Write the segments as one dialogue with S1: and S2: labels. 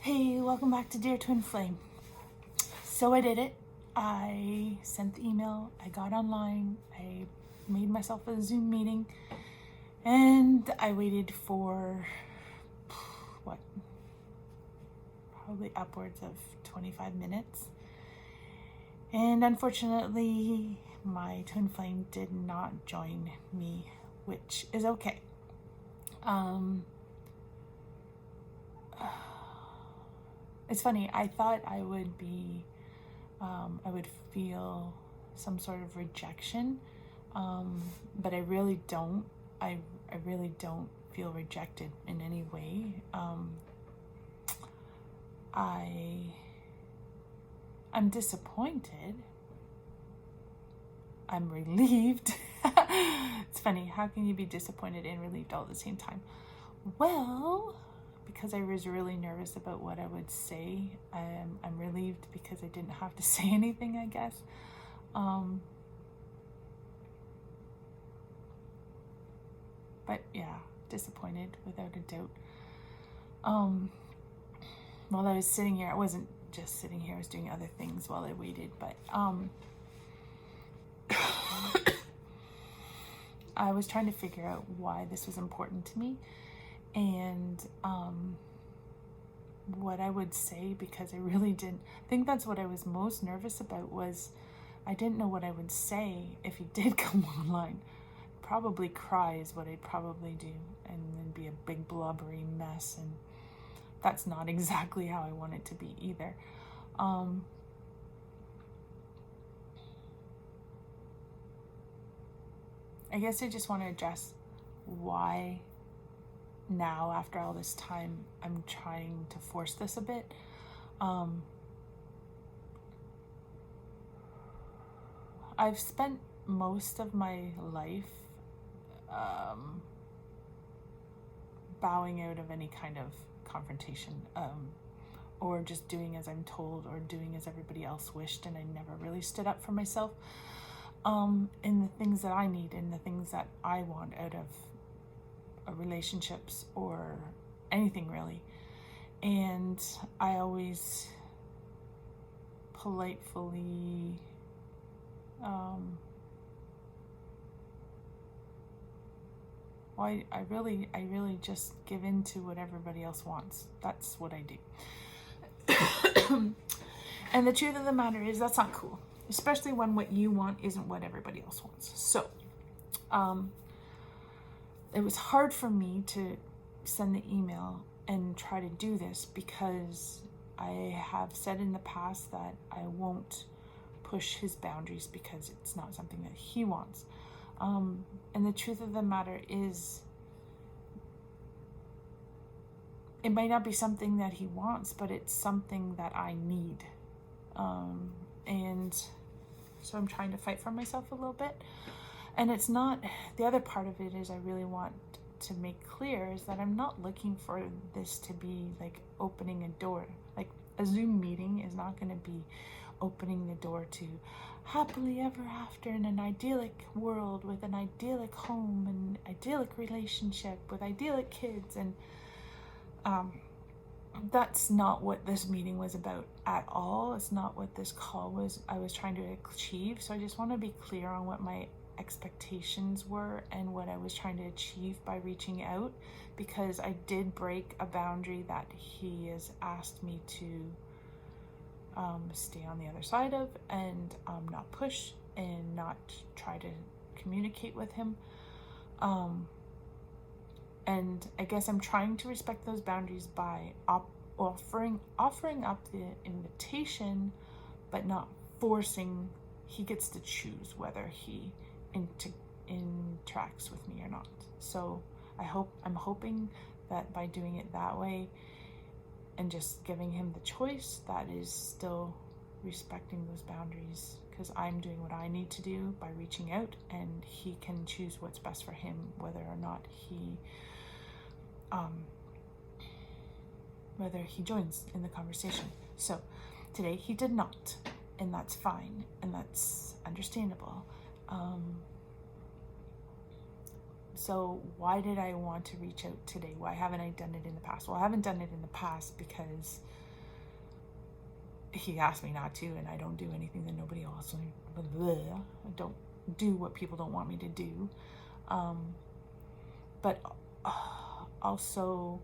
S1: Hey, welcome back to Dear Twin Flame. So I did it. I sent the email, I got online, I made myself a Zoom meeting, and I waited for, probably upwards of 25 minutes. And unfortunately, my twin flame did not join me, which is okay. It's funny, I thought I would feel some sort of rejection, but I really don't. I really don't feel rejected in any way. I'm disappointed. I'm relieved. It's funny, how can you be disappointed and relieved all at the same time? Well, because I was really nervous about what I would say. I'm relieved because I didn't have to say anything, I guess. But yeah, disappointed without a doubt. While I was sitting here, I wasn't just sitting here, I was doing other things while I waited, but I was trying to figure out why this was important to me and what I would say, because I really didn't. I think that's what I was most nervous about, was I didn't know what I would say if he did come online. Probably cry is what I'd probably do, and then be a big blubbery mess, and that's not exactly how I want it to be either. I guess I just want to address why now, after all this time, I'm trying to force this a bit. I've spent most of my life bowing out of any kind of confrontation, or just doing as I'm told, or doing as everybody else wished, and I never really stood up for myself in the things that I need, and the things that I want out of relationships or anything really. And I always politely I really just give in to what everybody else wants. That's what I do. And the truth of the matter is, that's not cool, especially when what you want isn't what everybody else wants. So it was hard for me to send the email and try to do this, because I have said in the past that I won't push his boundaries because it's not something that he wants. And the truth of the matter is, it might not be something that he wants, but it's something that I need. And so I'm trying to fight for myself a little bit. And it's not, the other part of it is, I really want to make clear is that I'm not looking for this to be like opening a door. Like, a Zoom meeting is not going to be opening the door to happily ever after in an idyllic world with an idyllic home and idyllic relationship with idyllic kids. And that's not what this meeting was about at all. It's not what this call was. I was trying to achieve. So I just want to be clear on what my expectations were and what I was trying to achieve by reaching out, because I did break a boundary that he has asked me to stay on the other side of, and not push and not try to communicate with him. And I guess I'm trying to respect those boundaries by offering up the invitation, but not forcing. He gets to choose whether he interacts with me or not. So I'm hoping that by doing it that way and just giving him the choice, that is still respecting those boundaries, because I'm doing what I need to do by reaching out, and he can choose what's best for him, whether or not he joins in the conversation. So today he did not, and that's fine, and that's understandable. So why did I want to reach out today? Why haven't I done it in the past? Well, I haven't done it in the past because he asked me not to, and I don't do anything that nobody else. I don't do what people don't want me to do. But also,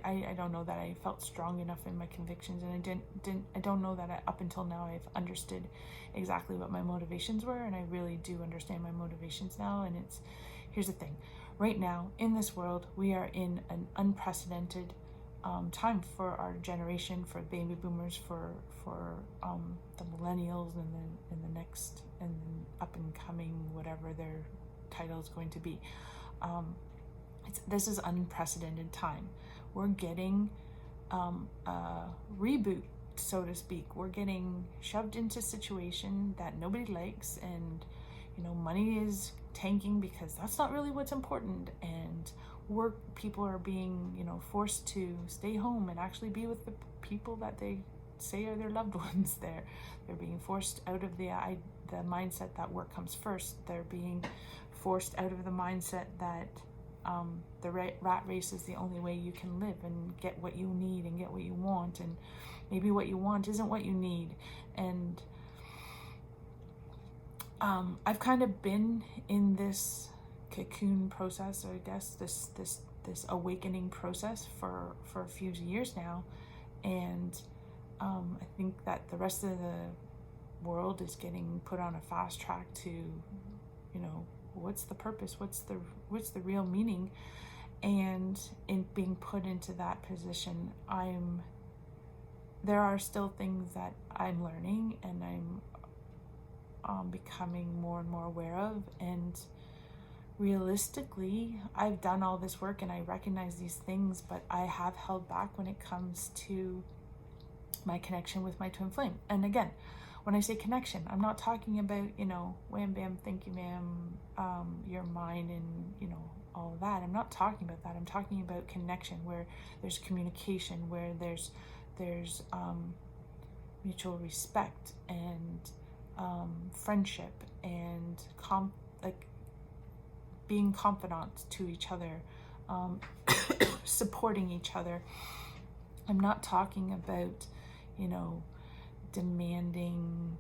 S1: I don't know that I felt strong enough in my convictions, and I don't know that up until now I've understood exactly what my motivations were, and I really do understand my motivations now. And here's the thing, right now in this world, we are in an unprecedented time for our generation, for baby boomers, for the millennials, and the next and up and coming, whatever their title is going to be. This is unprecedented time. We're getting a reboot, so to speak. We're getting shoved into a situation that nobody likes, and money is tanking because that's not really what's important, and people are being forced to stay home and actually be with the people that they say are their loved ones. They're being forced out of the mindset that work comes first. They're being forced out of the mindset that the rat race is the only way you can live and get what you need and get what you want, and maybe what you want isn't what you need. And I've kind of been in this cocoon process, or I guess this awakening process for a few years now, and I think that the rest of the world is getting put on a fast track to what's the purpose, what's the real meaning. And in being put into that position, there are still things that I'm learning, and I'm becoming more and more aware of. And realistically, I've done all this work and I recognize these things, but I have held back when it comes to my connection with my twin flame. And again, when I say connection, I'm not talking about, wham bam, thank you ma'am, you're mine, and all of that. I'm not talking about that. I'm talking about connection, where there's communication, where there's mutual respect and friendship, and being confidant to each other, supporting each other. I'm not talking about demanding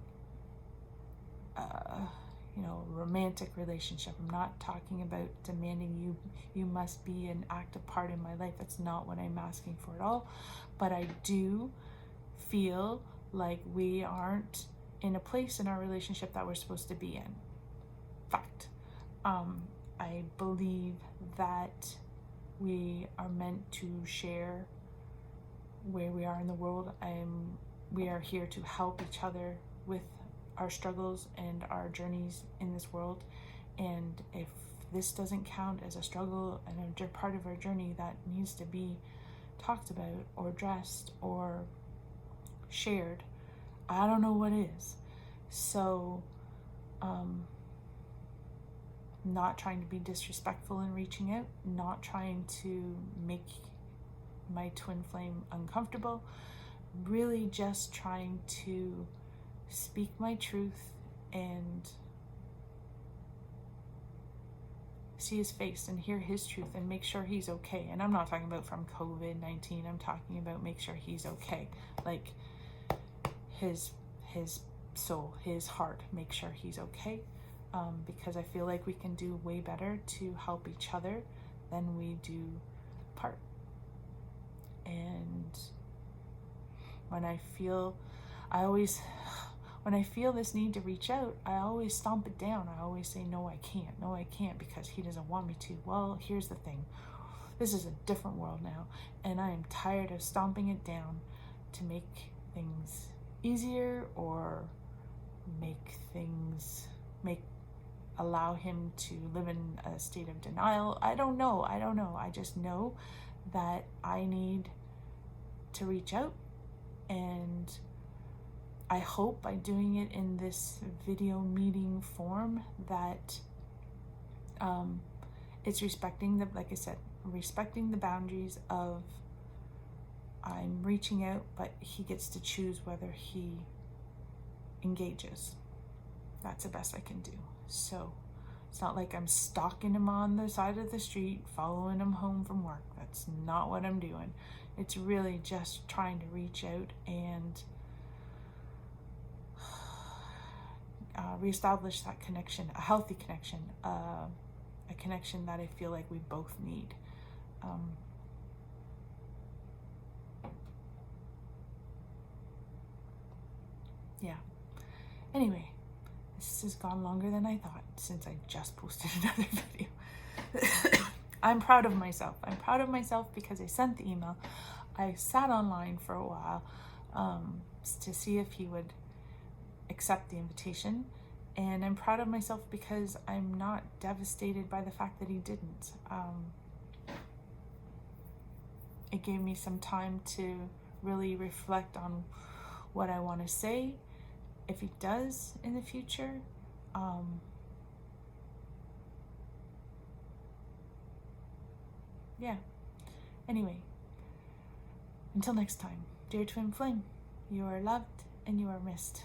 S1: romantic relationship. I'm not talking about demanding you must be an active part in my life. That's not what I'm asking for at all. But I do feel like we aren't in a place in our relationship that we're supposed to be in. Fact. I believe that we are meant to share where we are in the world. We are here to help each other with our struggles and our journeys in this world. And if this doesn't count as a struggle and a part of our journey that needs to be talked about or addressed or shared, I don't know what is. So, not trying to be disrespectful in reaching out, not trying to make my twin flame uncomfortable, really just trying to speak my truth and see his face and hear his truth and make sure he's okay. And I'm not talking about from COVID-19. I'm talking about make sure he's okay. Like his soul, his heart, make sure he's okay. Because I feel like we can do way better to help each other than we do apart. And when I feel this need to reach out, I always stomp it down. I always say, no, I can't because he doesn't want me to. Well, here's the thing. This is a different world now, and I am tired of stomping it down to make things easier or allow him to live in a state of denial. I don't know. I just know that I need to reach out, and I hope by doing it in this video meeting form that it's respecting the boundaries of I'm reaching out, but he gets to choose whether he engages. That's the best I can do. So it's not like I'm stalking him on the side of the street, following him home from work. That's not what I'm doing. It's really just trying to reach out and reestablish that connection, a healthy connection, a connection that I feel like we both need. Yeah. Anyway, this has gone longer than I thought since I just posted another video. I'm proud of myself. I'm proud of myself because I sent the email. I sat online for a while to see if he would accept the invitation. And I'm proud of myself because I'm not devastated by the fact that he didn't. It gave me some time to really reflect on what I want to say if he does in the future. Yeah. Anyway, until next time, dear twin flame, you are loved and you are missed.